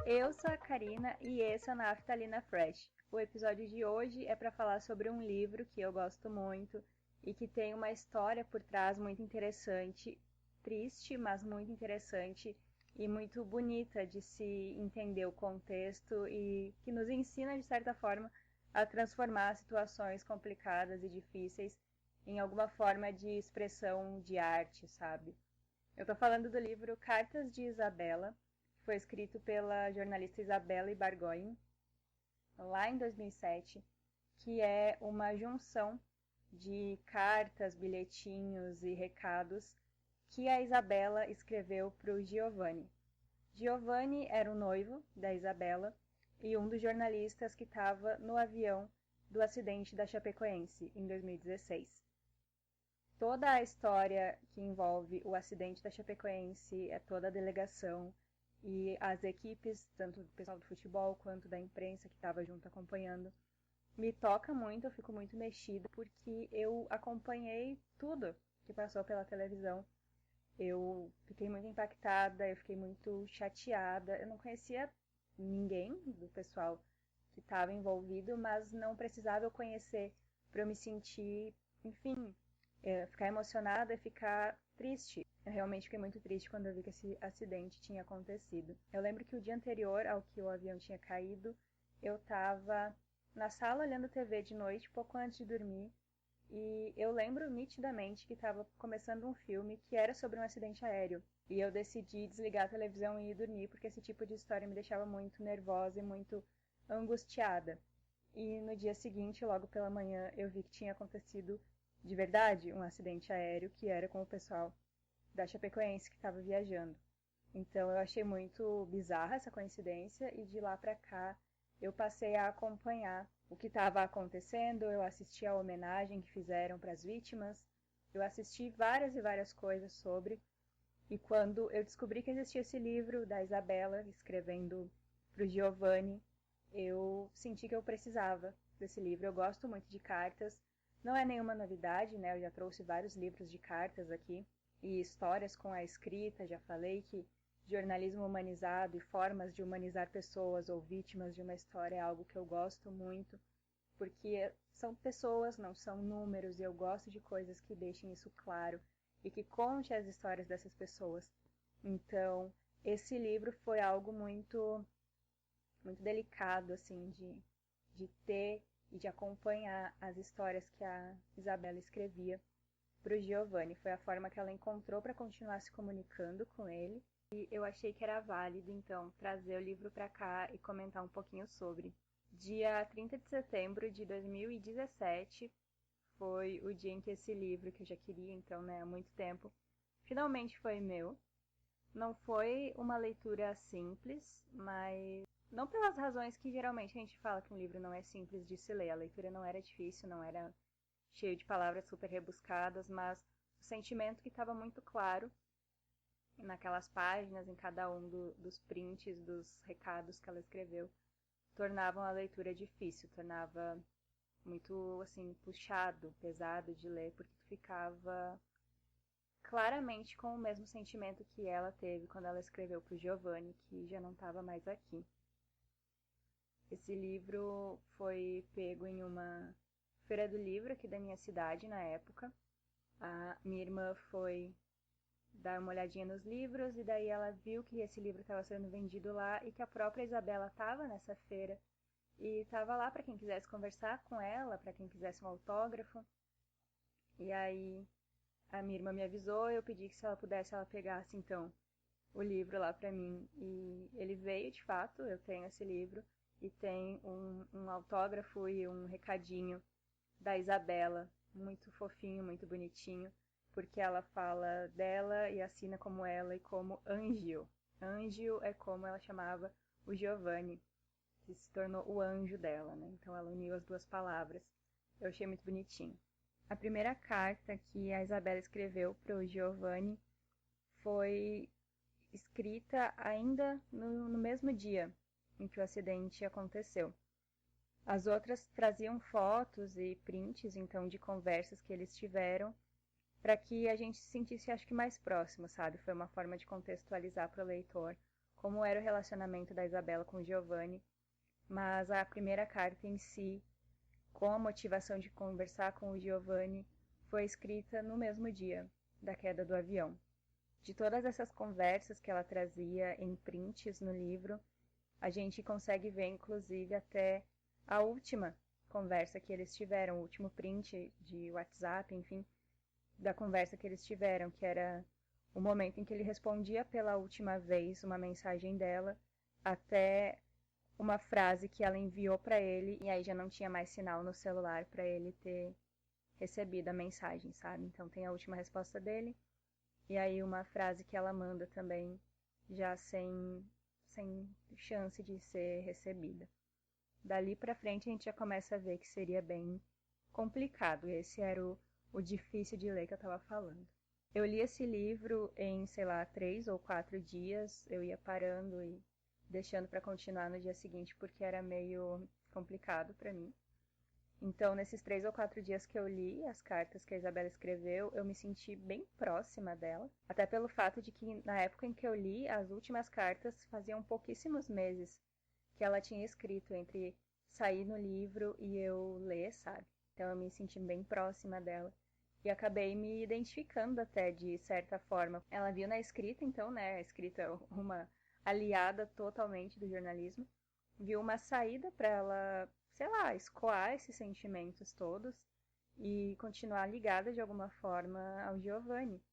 Eu sou a Karina e esse é o Naftalina Fresh. O episódio de hoje é para falar sobre um livro que eu gosto muito e que tem uma história por trás muito interessante, triste, mas muito interessante e muito bonita de se entender o contexto e que nos ensina, de certa forma, a transformar situações complicadas e difíceis em alguma forma de expressão de arte, sabe? Eu tô falando do livro Cartas de Isabela, que foi escrito pela jornalista Isabela Ibargoin, lá em 2007, que é uma junção de cartas, bilhetinhos e recados que a Isabela escreveu para o Giovanni. Giovanni era o noivo da Isabela e um dos jornalistas que estava no avião do acidente da Chapecoense, em 2016. Toda a história que envolve o acidente da Chapecoense, toda a delegação e as equipes, tanto do pessoal do futebol quanto da imprensa que estava junto acompanhando, me toca muito, eu fico muito mexida, porque eu acompanhei tudo que passou pela televisão. Eu fiquei muito impactada, eu fiquei muito chateada. Eu não conhecia ninguém do pessoal que estava envolvido, mas não precisava eu conhecer para eu me sentir, enfim, ficar emocionada e ficar triste. Eu realmente fiquei muito triste quando eu vi que esse acidente tinha acontecido. Eu lembro que o dia anterior ao que o avião tinha caído, eu estava na sala olhando TV de noite, pouco antes de dormir, e eu lembro nitidamente que estava começando um filme que era sobre um acidente aéreo. E eu decidi desligar a televisão e ir dormir, porque esse tipo de história me deixava muito nervosa e muito angustiada. E no dia seguinte, logo pela manhã, eu vi que tinha acontecido de verdade um acidente aéreo, que era com o pessoal da Chapecoense que estava viajando. Então eu achei muito bizarra essa coincidência e de lá para cá eu passei a acompanhar o que estava acontecendo, eu assisti a homenagem que fizeram para as vítimas, eu assisti várias e várias coisas sobre, e quando eu descobri que existia esse livro da Isabela escrevendo para o Giovanni, eu senti que eu precisava desse livro. Eu gosto muito de cartas, não é nenhuma novidade, né? Eu já trouxe vários livros de cartas aqui e histórias com a escrita, já falei que jornalismo humanizado e formas de humanizar pessoas ou vítimas de uma história é algo que eu gosto muito, porque são pessoas, não são números, e eu gosto de coisas que deixem isso claro e que conte as histórias dessas pessoas. Então, esse livro foi algo muito delicado, assim, de ter e de acompanhar as histórias que a Isabela escrevia para o Giovanni. Foi a forma que ela encontrou para continuar se comunicando com ele. E eu achei que era válido, então, trazer o livro para cá e comentar um pouquinho sobre. Dia 30 de setembro de 2017 foi o dia em que esse livro, que eu já queria, então, né, há muito tempo, finalmente foi meu. Não foi uma leitura simples, mas não pelas razões que geralmente a gente fala que um livro não é simples de se ler. A leitura não era difícil, não era cheio de palavras super rebuscadas, mas o sentimento que estava muito claro naquelas páginas, em cada um dos prints, dos recados que ela escreveu, tornavam a leitura difícil, tornava muito, assim, puxado, pesado de ler, porque tu ficava claramente com o mesmo sentimento que ela teve quando ela escreveu para o Giovanni, que já não estava mais aqui. Esse livro foi pego em uma feira do livro aqui da minha cidade na época. A minha irmã foi dar uma olhadinha nos livros e daí ela viu que esse livro estava sendo vendido lá e que a própria Isabela estava nessa feira e estava lá para quem quisesse conversar com ela, para quem quisesse um autógrafo. E aí a minha irmã me avisou, eu pedi que se ela pudesse ela pegasse então o livro lá para mim. E ele veio de fato, eu tenho esse livro e tem um autógrafo e um recadinho da Isabela, muito fofinho, muito bonitinho, porque ela fala dela e assina como ela e como Angio. Angio é como ela chamava o Giovanni, que se tornou o anjo dela, né? Então ela uniu as duas palavras. Eu achei muito bonitinho. A primeira carta que a Isabela escreveu para o Giovanni foi escrita ainda no mesmo dia em que o acidente aconteceu. As outras traziam fotos e prints, então, de conversas que eles tiveram, para que a gente se sentisse, acho que, mais próximo, sabe? Foi uma forma de contextualizar para o leitor como era o relacionamento da Isabela com o Giovanni, mas a primeira carta em si, com a motivação de conversar com o Giovanni, foi escrita no mesmo dia da queda do avião. De todas essas conversas que ela trazia em prints no livro, a gente consegue ver, inclusive, até a última conversa que eles tiveram, o último print de WhatsApp, enfim, da conversa que eles tiveram, que era o momento em que ele respondia pela última vez uma mensagem dela, até uma frase que ela enviou para ele, e aí já não tinha mais sinal no celular para ele ter recebido a mensagem, sabe? Então tem a última resposta dele, e aí uma frase que ela manda também, já sem chance de ser recebida. Dali para frente a gente já começa a ver que seria bem complicado. Esse era o difícil de ler que eu estava falando. Eu li esse livro em, sei lá, 3 ou 4 dias. Eu ia parando e deixando para continuar no dia seguinte porque era meio complicado para mim. Então, nesses 3 ou 4 dias que eu li as cartas que a Isabela escreveu, eu me senti bem próxima dela. Até pelo fato de que, na época em que eu li as últimas cartas, faziam pouquíssimos meses que ela tinha escrito entre sair no livro e eu ler, sabe? Então, eu me senti bem próxima dela. E acabei me identificando até, de certa forma. Ela viu na escrita, então, né? A escrita é uma aliada totalmente do jornalismo. Viu uma saída para ela, sei lá, escoar esses sentimentos todos e continuar ligada de alguma forma ao Giovanni.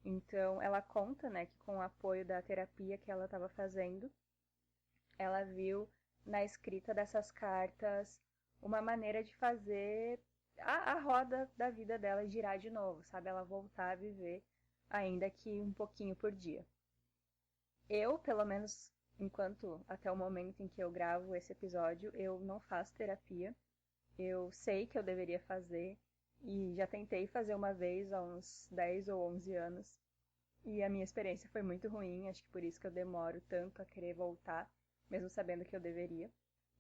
Então, ela conta, né, que com o apoio da terapia que ela estava fazendo, ela viu na escrita dessas cartas uma maneira de fazer a roda da vida dela girar de novo, sabe? Ela voltar a viver, ainda que um pouquinho por dia. Eu, pelo menos enquanto até o momento em que eu gravo esse episódio, eu não faço terapia. Eu sei que eu deveria fazer e já tentei fazer uma vez há uns 10 ou 11 anos. E a minha experiência foi muito ruim, acho que por isso que eu demoro tanto a querer voltar, mesmo sabendo que eu deveria.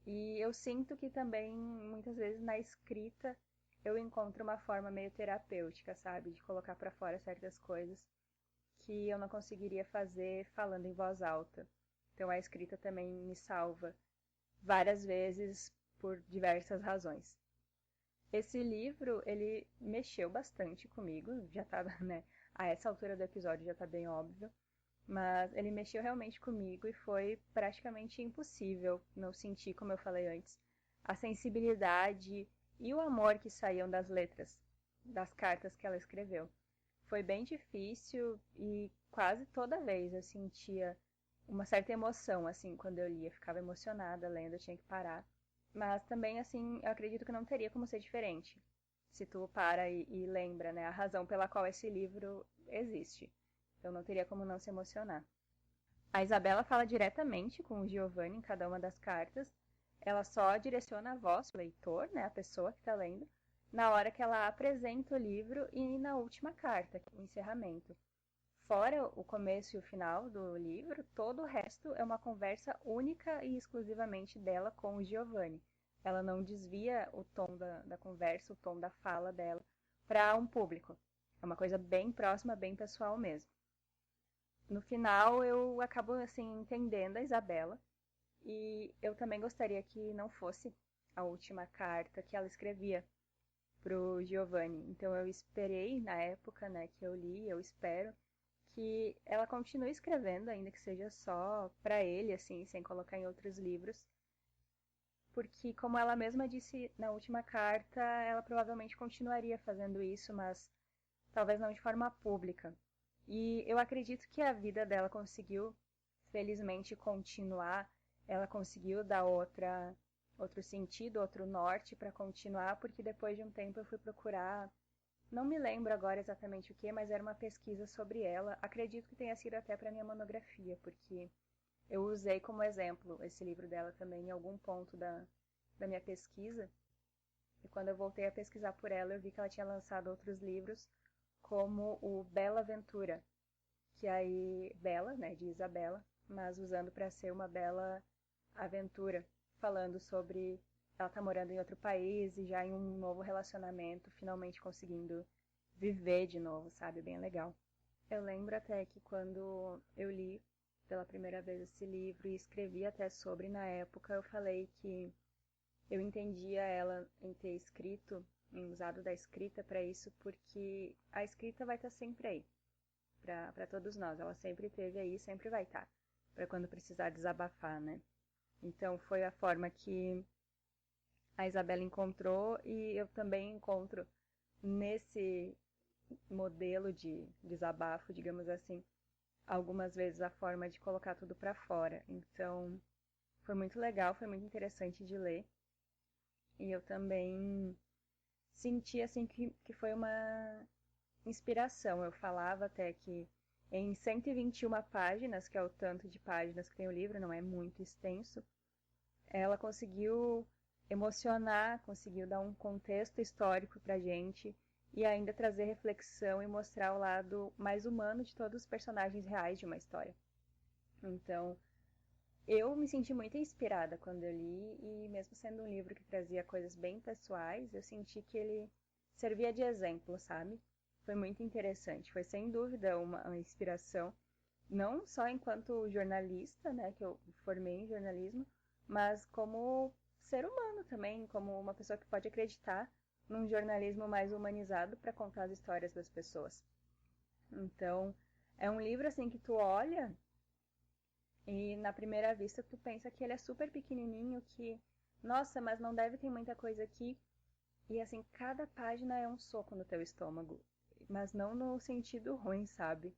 E eu sinto que também, muitas vezes, na escrita, eu encontro uma forma meio terapêutica, sabe? De colocar para fora certas coisas que eu não conseguiria fazer falando em voz alta. Então a escrita também me salva várias vezes por diversas razões. Esse livro, ele mexeu bastante comigo, já tá, né? A essa altura do episódio já tá bem óbvio, mas ele mexeu realmente comigo e foi praticamente impossível não sentir, como eu falei antes, a sensibilidade e o amor que saíam das letras, das cartas que ela escreveu. Foi bem difícil e quase toda vez eu sentia uma certa emoção, assim, quando eu lia. Eu ficava emocionada lendo, eu tinha que parar. Mas também, assim, eu acredito que não teria como ser diferente. Se tu para e lembra, né, a razão pela qual esse livro existe. Então não teria como não se emocionar. A Isabela fala diretamente com o Giovanni em cada uma das cartas. Ela só direciona a voz, o leitor, né, a pessoa que está lendo, na hora que ela apresenta o livro e na última carta, o encerramento. Fora o começo e o final do livro, todo o resto é uma conversa única e exclusivamente dela com o Giovanni. Ela não desvia o tom da conversa, o tom da fala dela para um público. É uma coisa bem próxima, bem pessoal mesmo. No final, eu acabo assim entendendo a Isabela e eu também gostaria que não fosse a última carta que ela escrevia pro Giovanni. Então eu esperei na época, né, que eu li, eu espero que ela continue escrevendo, ainda que seja só para ele, assim, sem colocar em outros livros. Porque, como ela mesma disse na última carta, ela provavelmente continuaria fazendo isso, mas talvez não de forma pública. E eu acredito que a vida dela conseguiu, felizmente, continuar. Ela conseguiu dar outro sentido, outro norte para continuar, porque depois de um tempo eu fui procurar. Não me lembro agora exatamente o que, mas era uma pesquisa sobre ela. Acredito que tenha sido até para minha monografia, porque eu usei como exemplo esse livro dela também em algum ponto da minha pesquisa. E quando eu voltei a pesquisar por ela, eu vi que ela tinha lançado outros livros, como o Bela Aventura, que aí, Bela, né, de Isabela, mas usando para ser uma bela aventura, falando sobre ela tá morando em outro país e já em um novo relacionamento, finalmente conseguindo viver de novo, sabe? Bem legal. Eu lembro até que quando eu li pela primeira vez esse livro e escrevi até sobre na época, eu falei que eu entendia ela em ter escrito, em usado da escrita para isso, porque a escrita vai estar sempre aí, para todos nós. Ela sempre esteve aí, sempre vai estar, para quando precisar desabafar, né? Então foi a forma que a Isabela encontrou e eu também encontro nesse modelo de desabafo, digamos assim, algumas vezes a forma de colocar tudo para fora. Então foi muito legal, foi muito interessante de ler. E eu também senti assim que foi uma inspiração. Eu falava até que em 121 páginas, que é o tanto de páginas que tem o livro, não é muito extenso, ela conseguiu emocionar, conseguiu dar um contexto histórico pra gente e ainda trazer reflexão e mostrar o lado mais humano de todos os personagens reais de uma história. Então, eu me senti muito inspirada quando eu li, e mesmo sendo um livro que trazia coisas bem pessoais, eu senti que ele servia de exemplo, sabe? Foi muito interessante, foi sem dúvida uma inspiração, não só enquanto jornalista, né, que eu formei em jornalismo, mas como ser humano também, como uma pessoa que pode acreditar num jornalismo mais humanizado para contar as histórias das pessoas. Então, é um livro assim que tu olha e na primeira vista tu pensa que ele é super pequenininho, que, nossa, mas não deve ter muita coisa aqui. E assim, cada página é um soco no teu estômago, mas não no sentido ruim, sabe?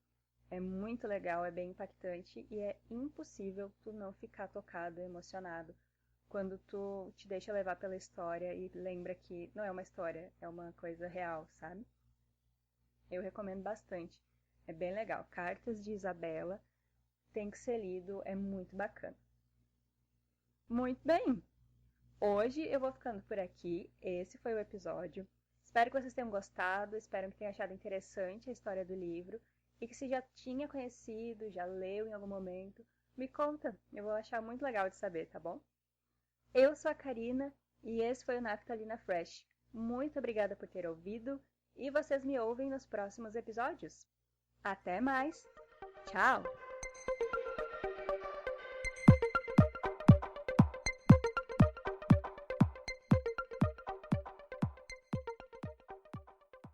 É muito legal, é bem impactante e é impossível tu não ficar tocado, emocionado, quando tu te deixa levar pela história e lembra que não é uma história, é uma coisa real, sabe? Eu recomendo bastante. É bem legal. Cartas de Isabela tem que ser lido, é muito bacana. Muito bem! Hoje eu vou ficando por aqui. Esse foi o episódio. Espero que vocês tenham gostado, espero que tenham achado interessante a história do livro e que se já tinha conhecido, já leu em algum momento, me conta. Eu vou achar muito legal de saber, tá bom? Eu sou a Karina e esse foi o Naftalina Fresh. Muito obrigada por ter ouvido e vocês me ouvem nos próximos episódios. Até mais! Tchau!